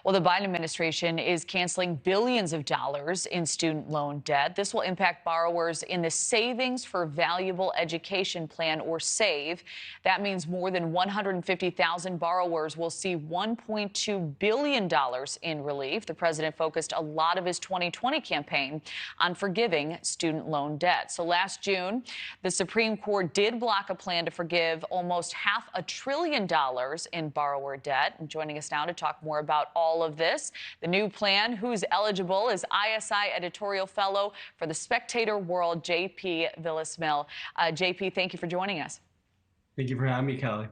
Well, the Biden administration is canceling billions of dollars in student loan debt. This will impact borrowers in the Savings for Valuable Education Plan, or SAVE. That means more than 150,000 borrowers will see $1.2 billion in relief. The president focused a lot of his 2020 campaign on forgiving student loan debt. So last June, the Supreme Court did block a plan to forgive almost $500 billion in borrower debt. And joining us now to talk more about all of this, the new plan, who's eligible, is ISI editorial fellow for the Spectator World, J.P. Villasmil. J.P., thank you for joining us. Thank you for having me, Kelly.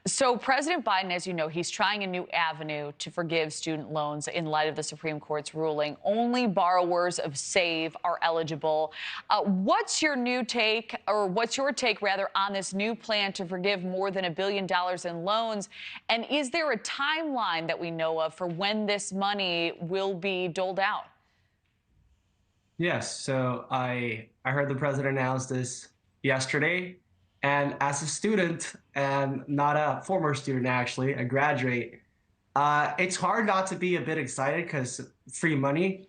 So President Biden, as you know, he's trying a new avenue to forgive student loans in light of the Supreme Court's ruling. Only borrowers of SAVE are eligible. What's your take rather, on this new plan to forgive more than $1 billion in loans? And is there a timeline that we know of for when this money will be doled out? Yes, so I heard the president announce this yesterday. And as a student, and not a former student, actually, a graduate, it's hard not to be a bit excited because free money.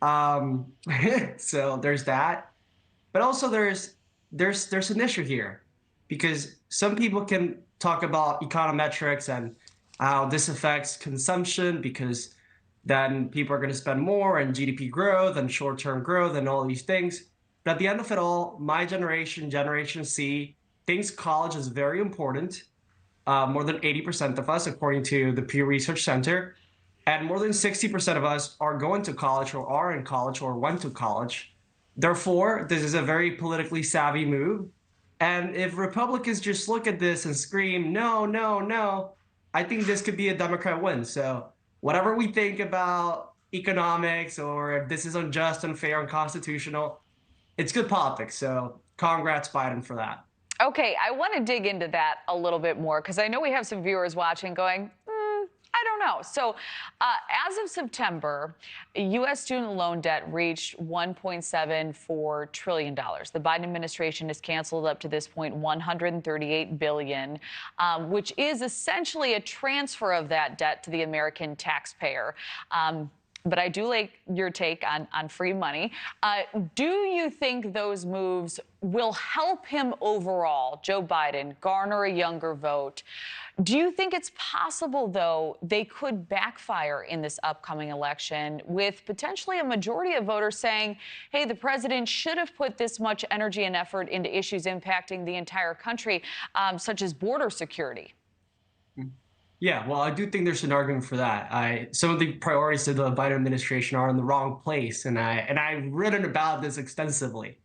So there's that. But also there's an issue here, because some people can talk about econometrics and how this affects consumption, because then people are going to spend more and GDP growth and short-term growth and all these things. But at the end of it all, my generation, Generation C, thinks college is very important. More than 80% of us, according to the Pew Research Center, and more than 60% of us are going to college or are in college or went to college. Therefore, this is a very politically savvy move. And if Republicans just look at this and scream, no, no, no, I think this could be a Democrat win. So whatever we think about economics or if this is unjust, unfair, unconstitutional, it's good politics. So congrats, Biden, for that. Okay, I want to dig into that a little bit more, because I know we have some viewers watching going, I don't know. So as of September, U.S. student loan debt reached $1.74 trillion. The Biden administration has canceled up to this point $138 billion, which is essentially a transfer of that debt to the American taxpayer. But I do like your take on free money. Do you think those moves will help him overall, Joe Biden, garner a younger vote? Do you think it's possible, though, they could backfire in this upcoming election, with potentially a majority of voters saying, hey, the president should have put this much energy and effort into issues impacting the entire country, such as border security? Yeah, well, I do think there's an argument for that. Some of the priorities of the Biden administration are in the wrong place, and I've written about this extensively.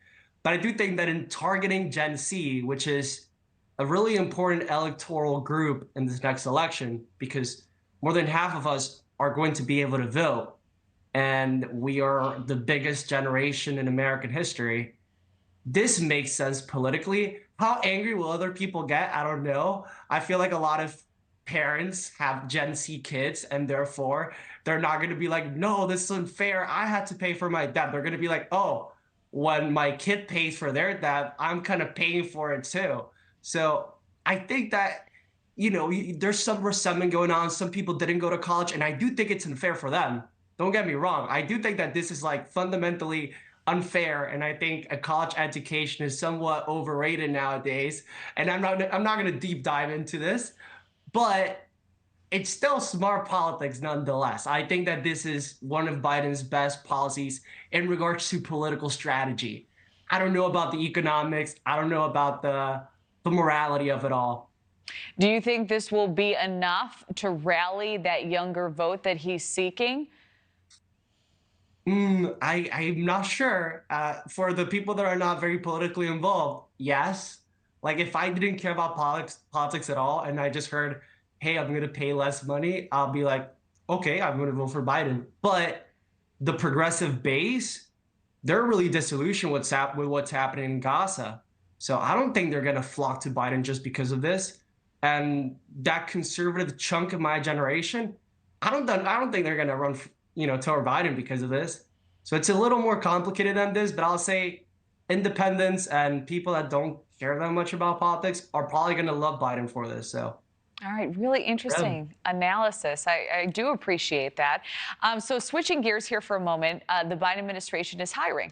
But I do think that in targeting Gen Z, which is a really important electoral group in this next election, because more than half of us are going to be able to vote, and we are the biggest generation in American history, this makes sense politically. How angry will other people get? I don't know. I feel like a lot of parents have Gen Z kids, and therefore they're not going to be like, no, this is unfair, I had to pay for my debt. They're going to be like, oh, when my kid pays for their debt, I'm kind of paying for it too. So I think that, there's some resentment going on. Some people didn't go to college, and I do think it's unfair for them. Don't get me wrong. I do think that this is like fundamentally unfair, and I think a college education is somewhat overrated nowadays. And I'm not going to deep dive into this, but it's still smart politics nonetheless. I think that this is one of Biden's best policies in regards to political strategy. I don't know about the economics. I don't know about the morality of it all. Do you think this will be enough to rally that younger vote that he's seeking? I'm not sure. For the people that are not very politically involved, yes. Like, if I didn't care about politics at all, and I just heard, hey, I'm going to pay less money, I'll be like, okay, I'm going to vote for Biden. But the progressive base, they're really disillusioned with what's happening in Gaza. So I don't think they're going to flock to Biden just because of this. And that conservative chunk of my generation, I don't think they're going to run, toward Biden because of this. So it's a little more complicated than this, but I'll say independents and people that don't care that much about politics are probably going to love Biden for this. So All right, really interesting analysis. I do appreciate that. So switching gears here for a moment, the Biden administration is hiring.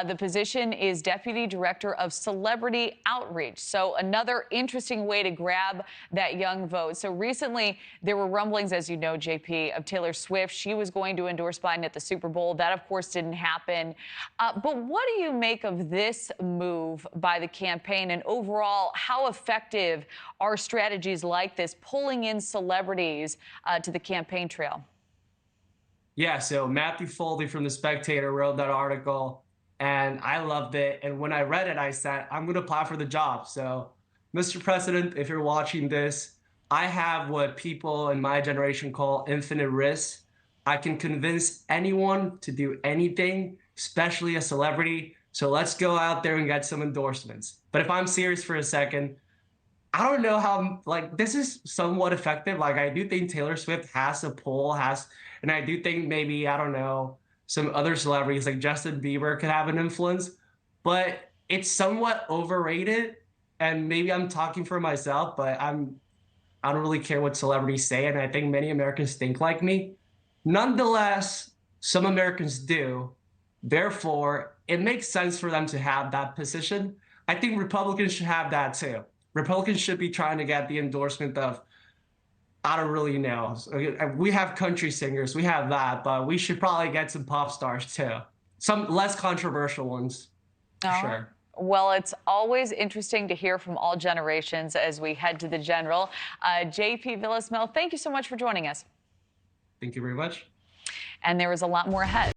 The position is Deputy Director of Celebrity Outreach. So another interesting way to grab that young vote. So recently there were rumblings, as you know, JP, of Taylor Swift. She was going to endorse Biden at the Super Bowl. That, of course, didn't happen. But what do you make of this move by the campaign, and overall, how effective are strategies like this, pulling in celebrities to the campaign trail? Yeah, so Matthew Foldy from The Spectator wrote that article, and I loved it. And when I read it, I said, I'm going to apply for the job. So, Mr. President, if you're watching this, I have what people in my generation call infinite risk. I can convince anyone to do anything, especially a celebrity. So let's go out there and get some endorsements. But if I'm serious for a second, I don't know how, like, this is somewhat effective. Like, I do think Taylor Swift has a pull, and I do think maybe, I don't know, some other celebrities like Justin Bieber could have an influence, but it's somewhat overrated. And maybe I'm talking for myself, but I don't really care what celebrities say. And I think many Americans think like me. Nonetheless, some Americans do. Therefore, it makes sense for them to have that position. I think Republicans should have that too. Republicans should be trying to get the endorsement of, I don't really know. We have country singers, we have that, but we should probably get some pop stars too. Some less controversial ones, for sure. Well, it's always interesting to hear from all generations as we head to the general. JP Villasmil, thank you so much for joining us. Thank you very much. And there is a lot more ahead.